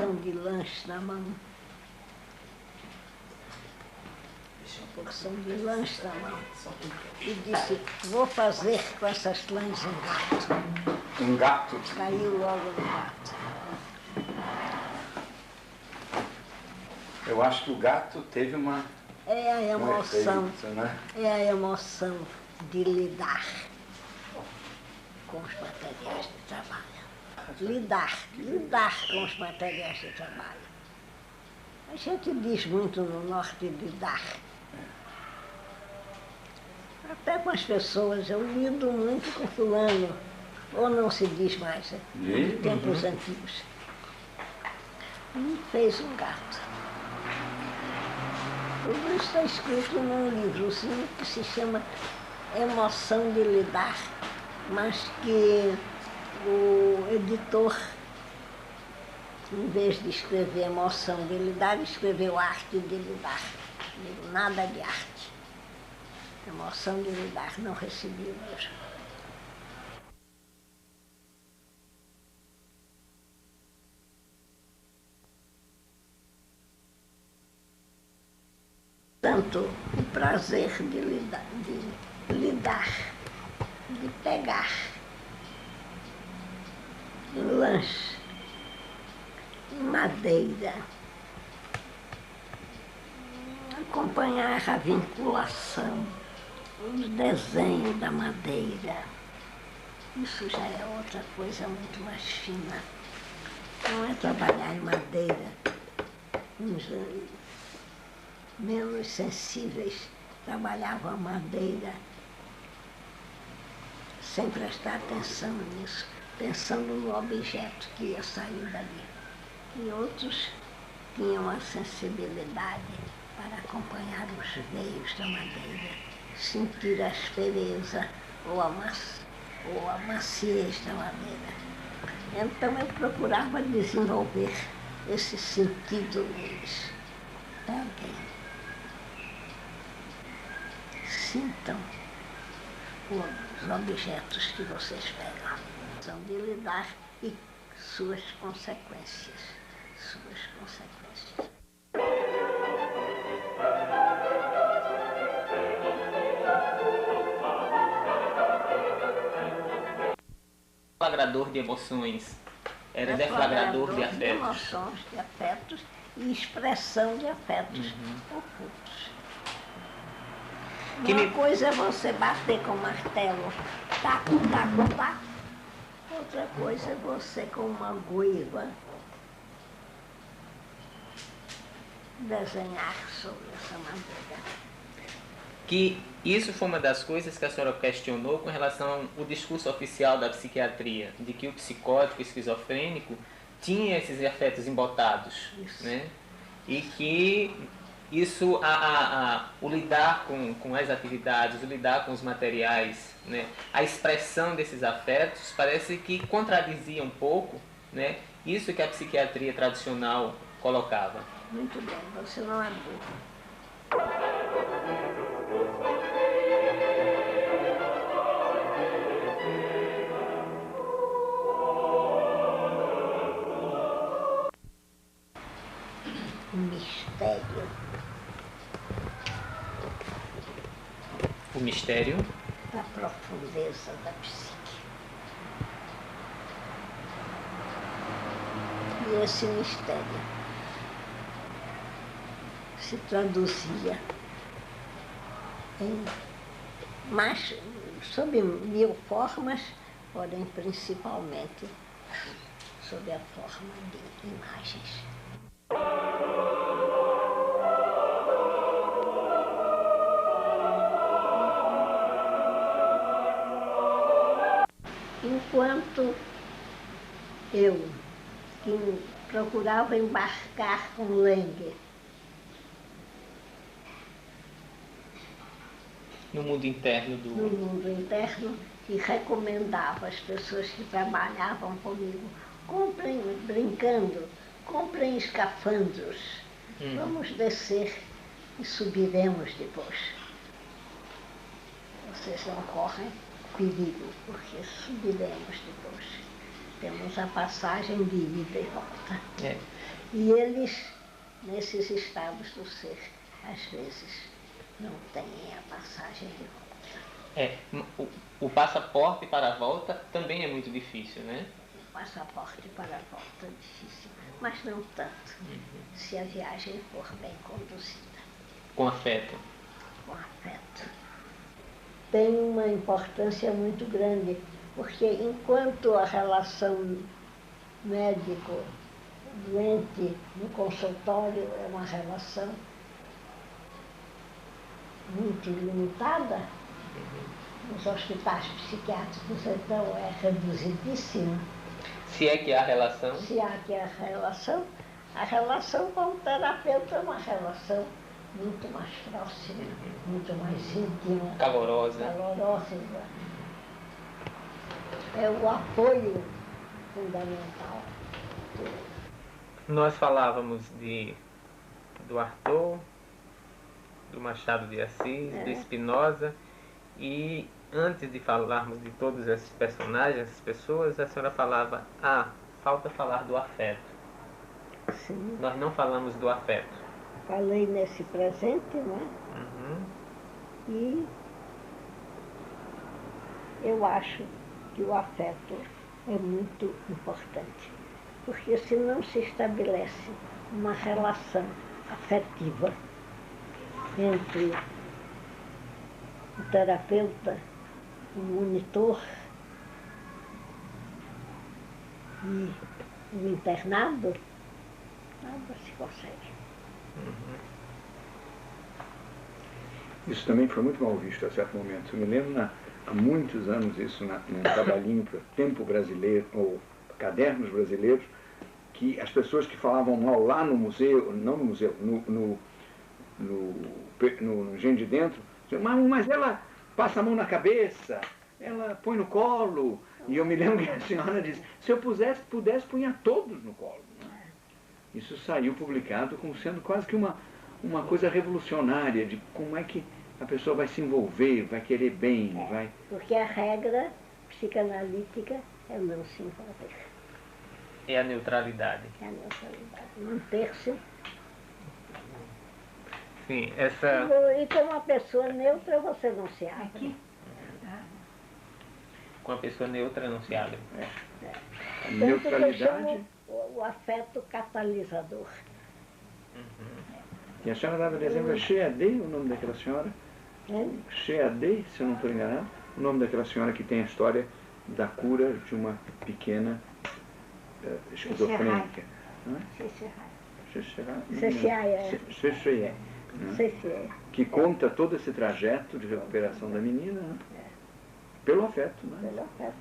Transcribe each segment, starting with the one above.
porção de lanche na mão. Uma porção de lanche na mão. E disse, vou fazer com essas lãs um gato. Um gato? Caiu logo no gato. Eu acho que o gato teve uma... É a emoção, efeito, né? é a emoção de lidar com os materiais de trabalho. Lidar com os materiais de trabalho. A gente diz muito no norte lidar. Até com as pessoas, eu lido muito com fulano, ou não se diz mais, em tempos antigos. E fez um gato. Tudo isso está escrito num livrozinho que se chama Emoção de Lidar, mas que o editor, em vez de escrever Emoção de Lidar, escreveu Arte de Lidar. Nada de arte. Emoção de Lidar, não recebi o livro. Tanto o prazer de lidar, de pegar lanche, madeira, acompanhar a vinculação, os desenhos da madeira. Isso já é outra coisa muito mais fina. Não é trabalhar em madeira. Menos sensíveis trabalhavam a madeira sem prestar atenção nisso, pensando no objeto que ia sair dali. E outros tinham a sensibilidade para acompanhar os veios da madeira, sentir a aspereza ou a maciez da madeira. Então eu procurava desenvolver esse sentido neles. Peguem. Sintam os objetos que vocês pegam. São de lidar e suas consequências. Deflagrador de emoções, era deflagrador de afetos. De emoções, de afetos e expressão de afetos ocultos. Uma coisa é você bater com martelo, taco, taco, taco. Outra coisa é você com uma goiva desenhar sobre essa madeira. Que isso foi uma das coisas que a senhora questionou com relação ao discurso oficial da psiquiatria, de que o psicótico esquizofrênico tinha esses afetos embotados, né? E que isso, o lidar com as atividades, o lidar com os materiais, né? A expressão desses afetos parece que contradizia um pouco, né? Isso que a psiquiatria tradicional colocava. Muito bem, você não é burro. O mistério da profundeza da psique. E esse mistério se traduzia em mais, sob 1000 formas, porém principalmente sob a forma de imagens. Enquanto eu, que procurava embarcar com Langer no mundo interno no mundo interno, e recomendava às pessoas que trabalhavam comigo, comprem, brincando, comprem escafandros, vamos descer e subiremos depois. Vocês não correm perigo, porque subiremos depois. Temos a passagem de ida e volta. É. E eles, nesses estados do ser, às vezes, não têm a passagem de volta. É, o passaporte para a volta também é muito difícil, né? O passaporte para a volta é difícil, mas não tanto, se a viagem for bem conduzida. Com afeto. Com afeto. Tem uma importância muito grande, porque enquanto a relação médico-doente no consultório é uma relação muito limitada, nos hospitais psiquiátricos então é reduzidíssima. Se é que há relação. Se há que a relação com o terapeuta é uma relação muito mais próxima, muito mais íntima, Calorosa. É o apoio fundamental. Nós falávamos do Arthur, do Machado de Assis, do Spinoza, e antes de falarmos de todos esses personagens, essas pessoas, a senhora falava, falta falar do afeto. Sim. Nós não falamos do afeto. Falei nesse presente, não é? E eu acho que o afeto é muito importante, porque se não se estabelece uma relação afetiva entre o terapeuta, o monitor e o internado, nada se consegue. Isso também foi muito mal visto a certo momento. Eu me lembro há muitos anos isso num trabalhinho para Tempo Brasileiro, ou Cadernos Brasileiros, que as pessoas que falavam mal lá no museu, não no museu, no Engenho de Dentro, diziam, mas ela passa a mão na cabeça, ela põe no colo. E eu me lembro que a senhora disse, se eu pudesse punha todos no colo. Isso saiu publicado como sendo quase que uma coisa revolucionária de como é que a pessoa vai se envolver, vai querer bem, vai... Porque a regra psicanalítica é não se envolver. É a neutralidade. É a neutralidade. Manter-se. Sim, essa... E com uma pessoa neutra você não se abre. Com a pessoa neutra não se abre. Neutralidade... O afeto catalisador. E a senhora dava de exemplo, é Sheadé, o nome daquela senhora? Sheadé, se eu não estou enganado, o nome daquela senhora que tem a história da cura de uma pequena esquizofrênica. Que conta todo esse trajeto de recuperação da menina, né? Pelo afeto, né? Pelo afeto.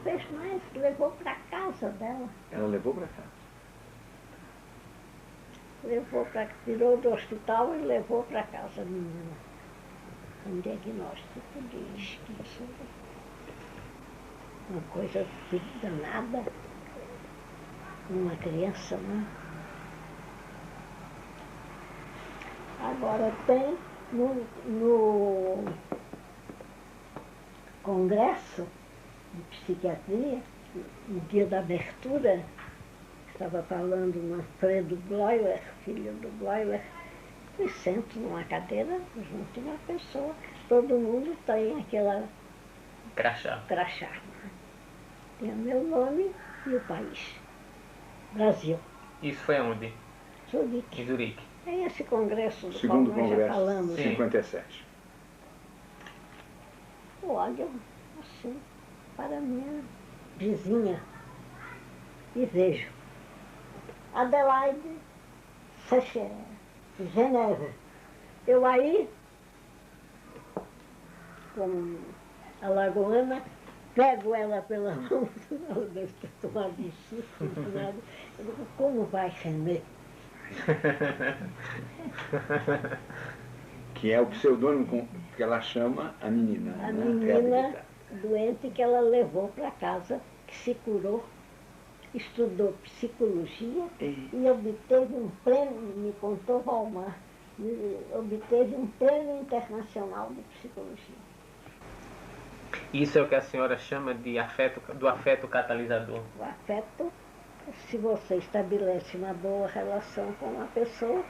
Fez mais, levou para casa dela. Ela levou para casa. Tirou do hospital e levou para casa a menina. Um diagnóstico de esquizo. Uma coisa danada. Uma criança, né? Agora tem no congresso de psiquiatria, no dia da abertura, estava falando o Manfredo Bloiler, filho do Bloiler, e sento numa cadeira junto a uma pessoa. Todo mundo tem aquela crachá. Tem o meu nome e o país. Brasil. Isso foi onde? Zurique. Em Zurique. É esse congresso do Segundo qual nós já falamos. Congresso, 57. Olho assim para minha vizinha e vejo Adelaide Secher, Geneve. Eu aí, como alagoana, pego ela pela mão, ela deve ter tomado um susto, eu digo, como vai, René? Que é o pseudônimo que ela chama a menina. A né? menina doente que ela levou para casa, que se curou, estudou psicologia e obteve um prêmio, me contou Valmar, obteve um prêmio internacional de psicologia. Isso é o que a senhora chama de do afeto catalisador. O afeto, se você estabelece uma boa relação com uma pessoa,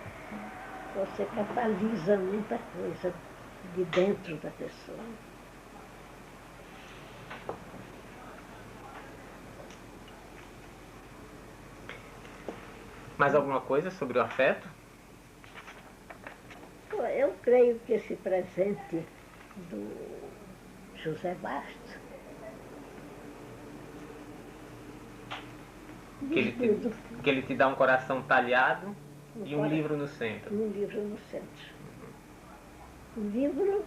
você catalisa muita coisa de dentro da pessoa. Mais alguma coisa sobre o afeto? Eu creio que esse presente do José Bastos, Que ele te dá um coração talhado e um livro no centro. Um livro no centro. O livro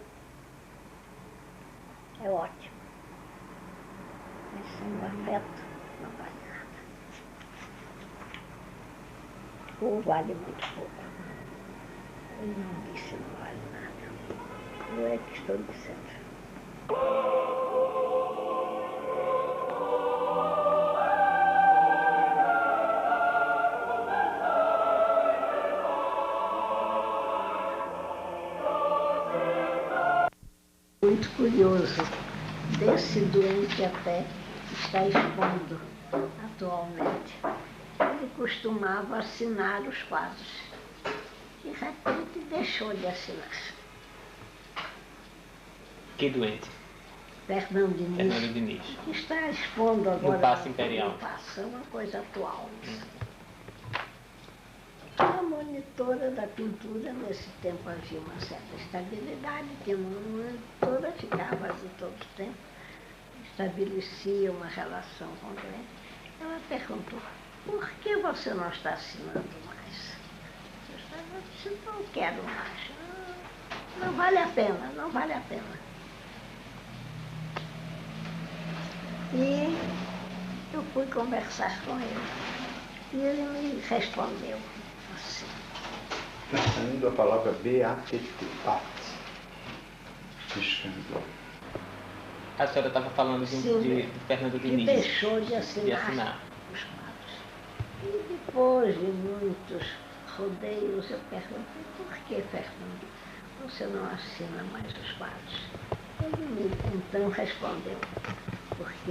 é ótimo, mas sem o afeto não vale nada. Ou vale muito pouco. Ele não disse não vale nada. Eu é que estou dizendo. Muito curioso, desse doente até está expondo atualmente. Ele costumava assinar os quadros. De repente deixou de assinar. Que doente? Fernando Diniz. Que está expondo agora No Paço Imperial. No Paço, é uma coisa atual. A monitora da pintura, nesse tempo havia uma certa estabilidade, tinha uma monitora, ficava ali todo o tempo, estabelecia uma relação com o cliente. Ela perguntou, por que você não está assinando mais? Eu disse, não quero mais. Não vale a pena, não vale a pena. E eu fui conversar com ele. E ele me respondeu assim. Usando a palavra beatificate. A senhora estava falando de Fernando Diniz. Que deixou de assinar os quadros. E depois de muitos rodeios, eu perguntei, por que, Fernando, você não assina mais os quadros? Ele me então respondeu, porque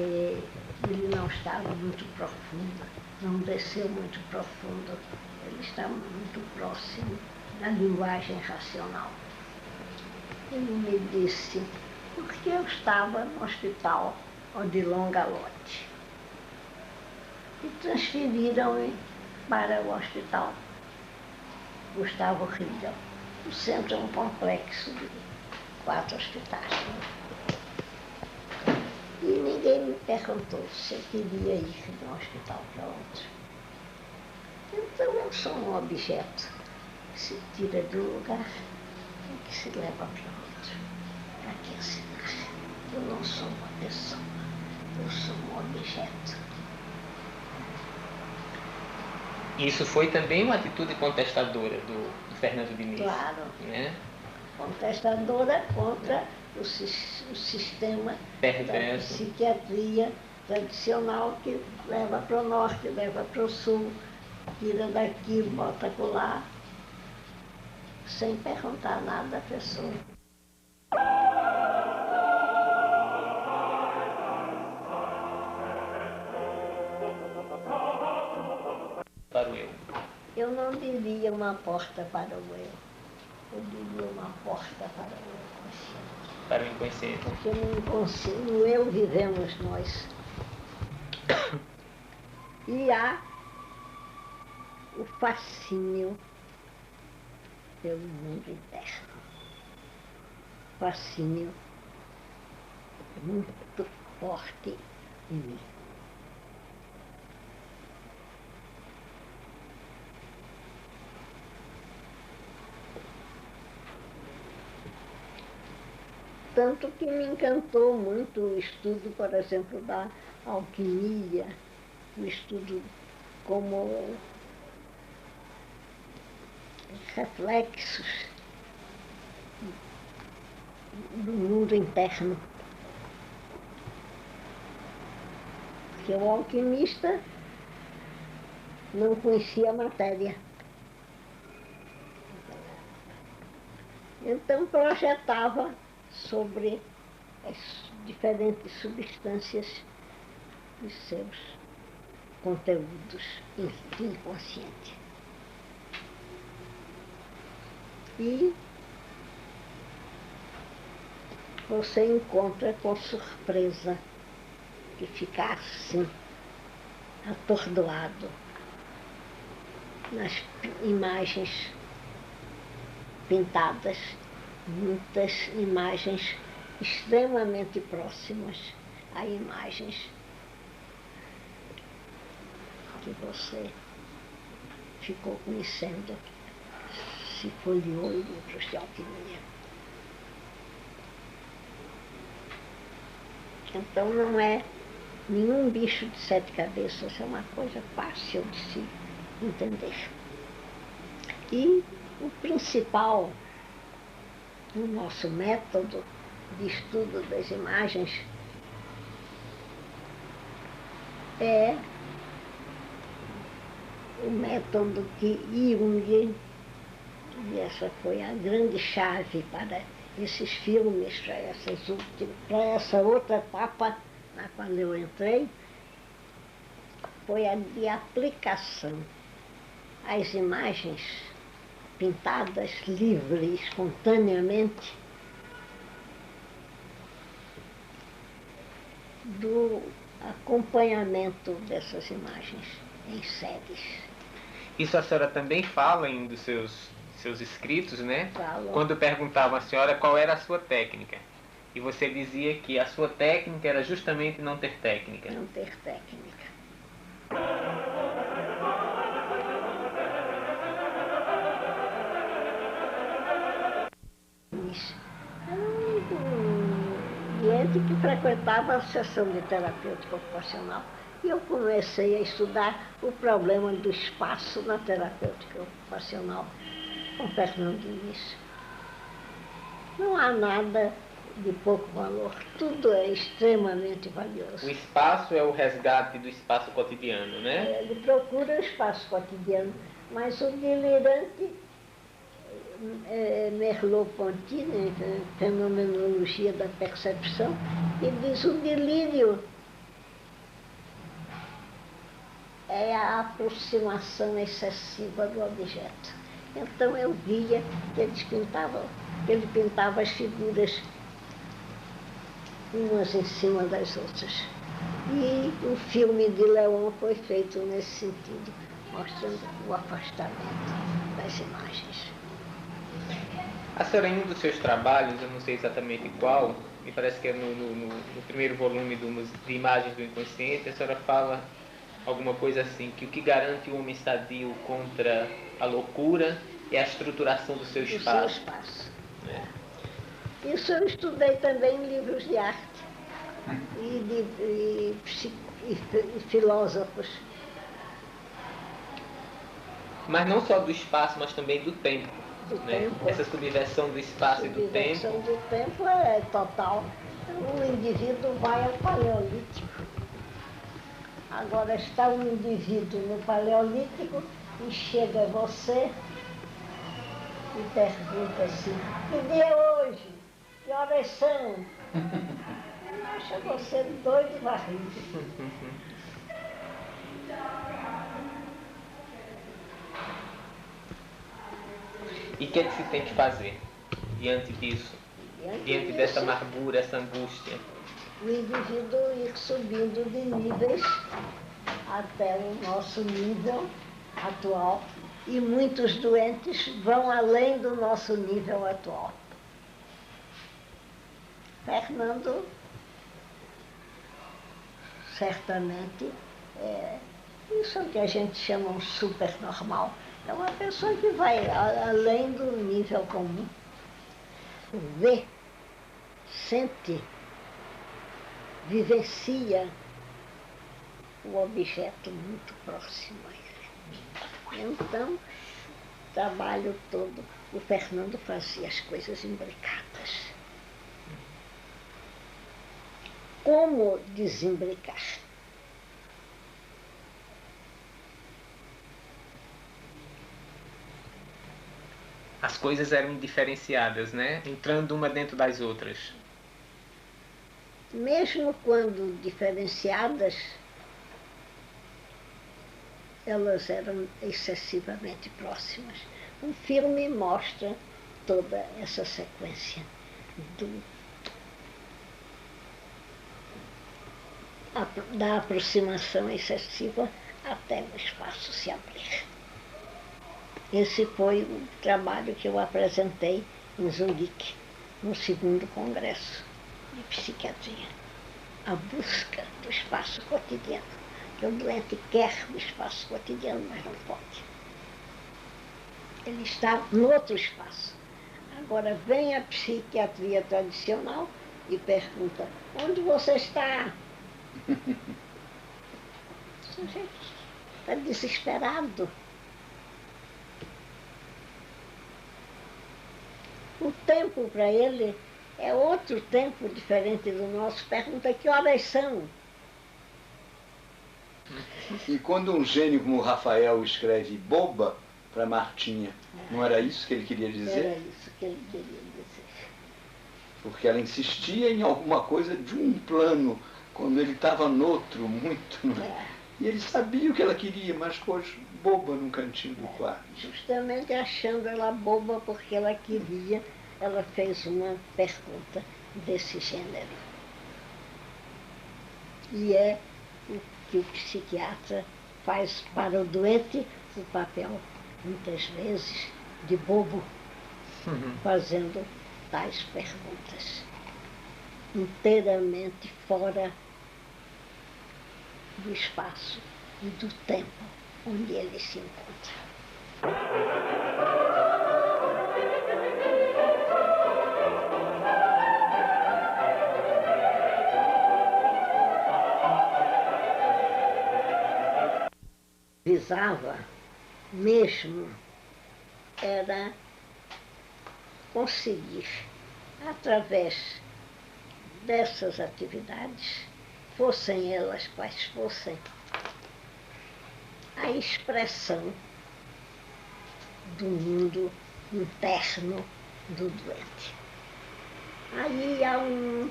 ele não estava muito profundo, não desceu muito profundo, ele está muito próximo da linguagem racional. Ele me disse, porque eu estava no hospital Odilon Galotti e transferiram-me para o hospital Gustavo Riedel. O centro é um complexo de 4 hospitais. E ninguém me perguntou se eu queria ir de um hospital para outro. Então eu sou um objeto que se tira de um lugar e que se leva para outro. Para que assinar? Eu não sou uma pessoa, eu sou um objeto. Isso foi também uma atitude contestadora do Fernando Diniz. Claro. Né? Contestadora contra o sistema Perverso. da psiquiatria tradicional que leva para o norte, leva para o sul, tira daqui, bota acolá, sem perguntar nada à pessoa. Para o eu. Eu não diria uma porta para o eu. Eu diria uma porta para o inconsciente. Para o inconsciente. Porque no inconsciente, no eu vivemos nós. E há o fascínio pelo mundo interno. Fascínio muito forte em mim. Tanto que me encantou muito o estudo, por exemplo, da alquimia, o estudo como reflexos do mundo interno. Porque o alquimista não conhecia a matéria. Então projetava sobre as diferentes substâncias dos seus conteúdos inconscientes. E você encontra com surpresa que fica assim, atordoado nas imagens pintadas, muitas imagens extremamente próximas a imagens que você ficou conhecendo, se folheou em livros de alquimia. Então não é nenhum bicho de 7 cabeças, é uma coisa fácil de se entender. E o principal do nosso método de estudo das imagens é o método que Jung, e essa foi a grande chave para esses filmes, para essa outra etapa na qual eu entrei, foi a de aplicação às imagens pintadas livre e espontaneamente do acompanhamento dessas imagens em séries. Isso a senhora também fala em um dos seus escritos, né? Falo. Quando perguntavam à senhora qual era a sua técnica. E você dizia que a sua técnica era justamente não ter técnica. Não ter técnica. Isso. Gente que frequentava a sessão de terapêutica ocupacional. E eu comecei a estudar o problema do espaço na terapêutica ocupacional com Fernando Diniz. Não há nada de pouco valor, tudo é extremamente valioso. O espaço é o resgate do espaço cotidiano, né? Ele procura o espaço cotidiano, mas o delirante, Merleau-Ponty, né, fenomenologia da percepção, ele diz o delírio é a aproximação excessiva do objeto. Então eu via que ele pintava as figuras umas em cima das outras. E o filme de Leon foi feito nesse sentido, mostrando o afastamento das imagens. A senhora, em um dos seus trabalhos, eu não sei exatamente qual, me parece que é no primeiro volume de Imagens do Inconsciente, a senhora fala alguma coisa assim, que o que garante o homem sadio contra a loucura é a estruturação do seu espaço. Do seu espaço. Isso eu estudei também em livros de arte e filósofos. Mas não só do espaço, mas também do tempo. Do né? tempo. Essa subversão do espaço e do tempo. A subversão do tempo é total. O indivíduo vai ao paleolítico. Agora está um indivíduo no paleolítico e chega você e pergunta assim, que dia é hoje? Que horas são? Acha você doido e varrido. E o que é que se tem que fazer diante disso? Diante dessa amargura, essa angústia? O indivíduo ir subindo de níveis até o nosso nível atual. E muitos doentes vão além do nosso nível atual. Fernando, certamente, isso é o que a gente chama um supernormal. É uma pessoa que vai além do nível comum. Vê, sente, vivencia o objeto muito próximo a ele. Então, o trabalho todo, o Fernando fazia as coisas imbricadas. Como desimbricar? As coisas eram indiferenciadas, né? Entrando uma dentro das outras. mesmo quando diferenciadas, elas eram excessivamente próximas. O filme mostra toda essa sequência da aproximação excessiva até o espaço se abrir. Esse foi o trabalho que eu apresentei em Zurique, no 2º Congresso de Psiquiatria. A busca do espaço cotidiano. Que o doente quer o espaço cotidiano, mas não pode. Ele está no outro espaço. Agora vem a psiquiatria tradicional e pergunta: onde você está? O sujeito está desesperado. O tempo para ele é outro tempo diferente do nosso. Pergunta: que horas são? E quando um gênio como o Rafael escreve boba para Martinha, não era isso que ele queria dizer? Era isso que ele queria dizer. Porque ela insistia em alguma coisa de um plano, quando ele estava noutro, muito. E ele sabia o que ela queria, mas pôs boba num cantinho do quarto. Justamente achando ela boba porque ela queria, ela fez uma pergunta desse gênero. E é o que o psiquiatra faz para o doente, o papel, muitas vezes, de bobo, fazendo tais perguntas, inteiramente fora do espaço e do tempo onde ele se encontra. Visava mesmo era conseguir, através dessas atividades, fossem elas quais fossem, a expressão do mundo interno do doente. Aí há um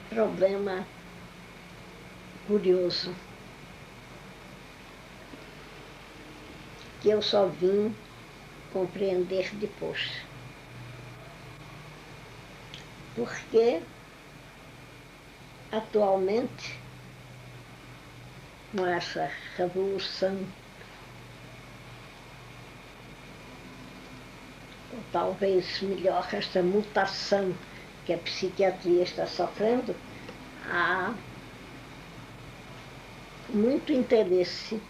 problema curioso, que eu só vim compreender depois. Porque, atualmente, com essa revolução, ou talvez melhor, esta mutação que a psiquiatria está sofrendo, há muito interesse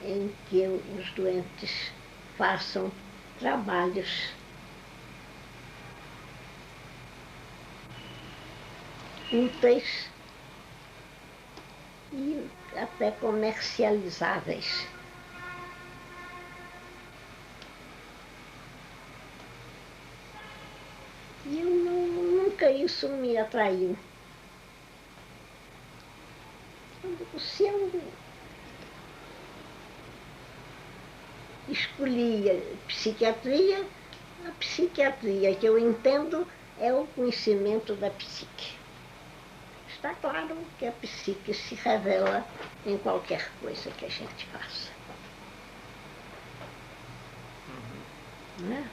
em que os doentes façam trabalhos úteis e até comercializáveis. E nunca isso me atraiu. Se eu escolhi a psiquiatria que eu entendo é o conhecimento da psique. Está claro que a psique se revela em qualquer coisa que a gente faça. Né?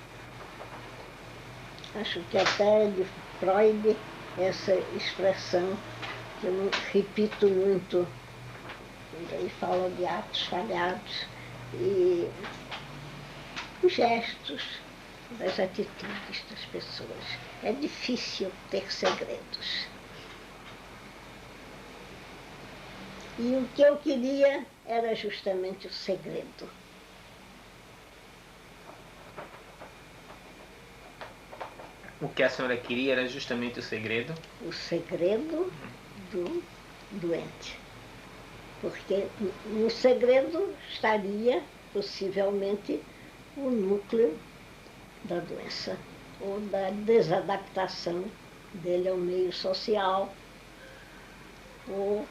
Acho que até de Freud, essa expressão, que eu repito muito, quando ele fala de atos falhados, e os gestos, das atitudes das pessoas. É difícil ter segredos. E o que eu queria era justamente o segredo. O que a senhora queria era justamente o segredo? O segredo do doente. Porque no segredo estaria, possivelmente, o núcleo da doença, ou da desadaptação dele ao meio social, ou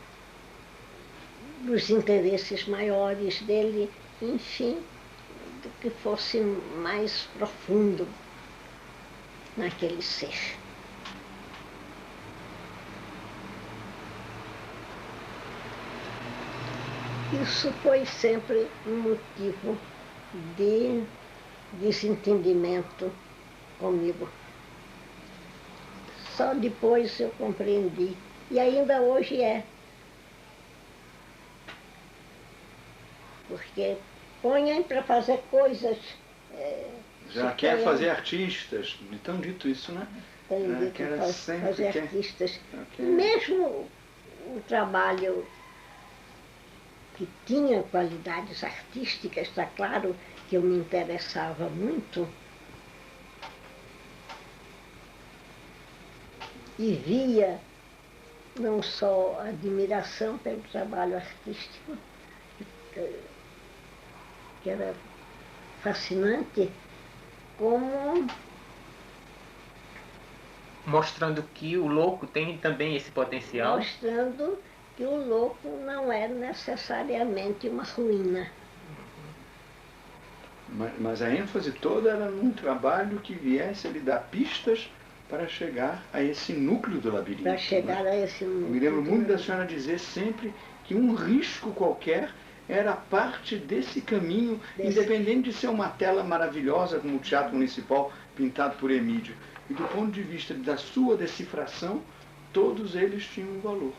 dos interesses maiores dele, enfim, do que fosse mais profundo naquele ser. Isso foi sempre um motivo de desentendimento comigo. Só depois eu compreendi. E ainda hoje é. Porque põem para fazer coisas. Já quer fazer artistas, então dito isso, né? Tem dito Quer fazer artistas. quer. Mesmo o trabalho que tinha qualidades artísticas, está claro que eu me interessava muito e via não só admiração pelo trabalho artístico, que era fascinante, como mostrando que o louco tem também esse potencial. mostrando que o louco não é necessariamente uma ruína. Mas a ênfase toda era num trabalho que viesse a lhe dar pistas para chegar a esse núcleo do labirinto. Para chegar a esse núcleo. Eu me lembro muito da senhora dizer sempre que um risco qualquer era parte desse caminho, independente de ser uma tela maravilhosa como o Teatro Municipal pintado por Emídio. E do ponto de vista da sua decifração, todos eles tinham um valor.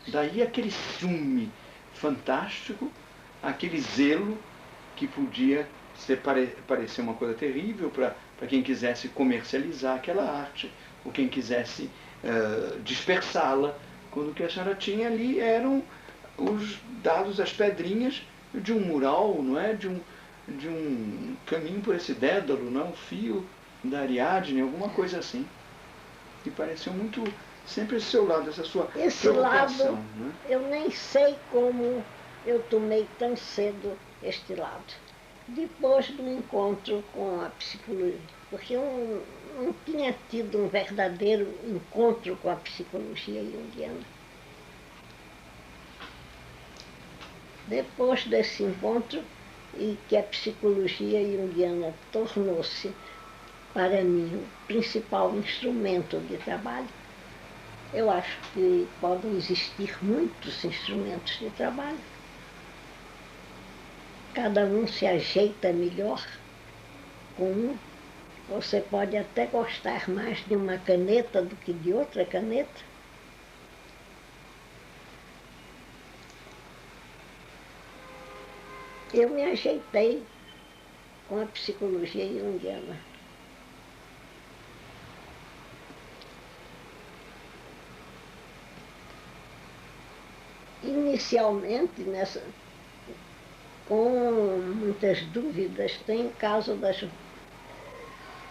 Daí aquele ciúme fantástico, aquele zelo que podia parecer uma coisa terrível para quem quisesse comercializar aquela arte, ou quem quisesse dispersá-la, quando o que a senhora tinha ali eram os dados, as pedrinhas de um mural, não é? de um caminho por esse dédalo, não é? Um fio da Ariadne, alguma coisa assim. E pareceu muito sempre esse seu lado, essa sua esse preocupação. lado, Né? eu nem sei como eu tomei tão cedo este lado. Depois do encontro com a psicologia, porque eu não tinha tido um verdadeiro encontro com a psicologia junguiana. Depois desse encontro, e que a psicologia junguiana tornou-se, para mim, o principal instrumento de trabalho, eu acho que podem existir muitos instrumentos de trabalho. Cada um se ajeita melhor com um. Você pode até gostar mais de uma caneta do que de outra caneta. Eu me ajeitei com a psicologia junguiana. Inicialmente, com muitas dúvidas, tem o caso da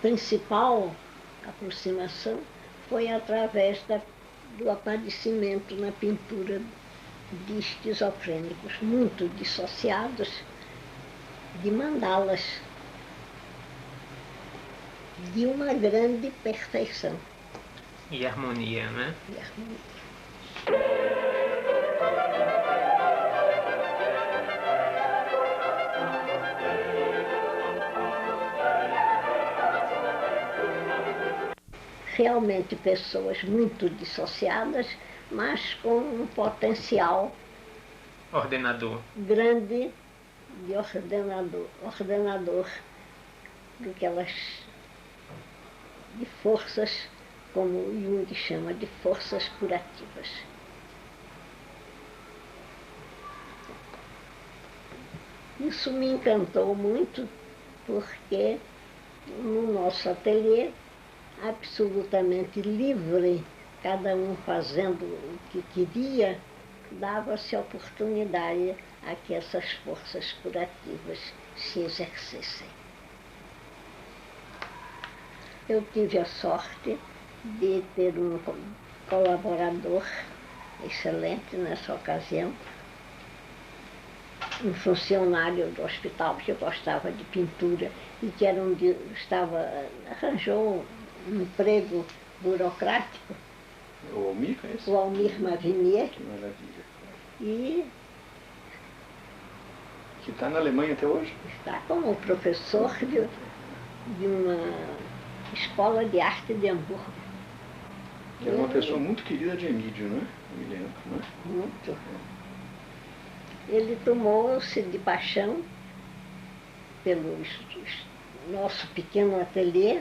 principal aproximação foi através do aparecimento na pintura de esquizofrênicos muito dissociados, de mandalas, de uma grande perfeição. E harmonia, né? E harmonia. Realmente pessoas muito dissociadas, mas com um potencial Ordenador. grande de ordenador do que elas, de forças, como Jung chama, de forças curativas. Isso me encantou muito, porque no nosso ateliê, absolutamente livre, cada um fazendo o que queria, dava-se a oportunidade a que essas forças curativas se exercessem. Eu tive a sorte de ter um colaborador excelente nessa ocasião, um funcionário do hospital que gostava de pintura e que arranjou um emprego burocrático, O Almir, é isso? o Almir Mavinier, Que maravilha. e Que está na Alemanha até hoje? está como professor de uma escola de arte de Hamburgo. Que era uma pessoa muito querida de Emídio, não é? Eu me lembro, não é? Muito. ele tomou-se de paixão pelo nosso pequeno ateliê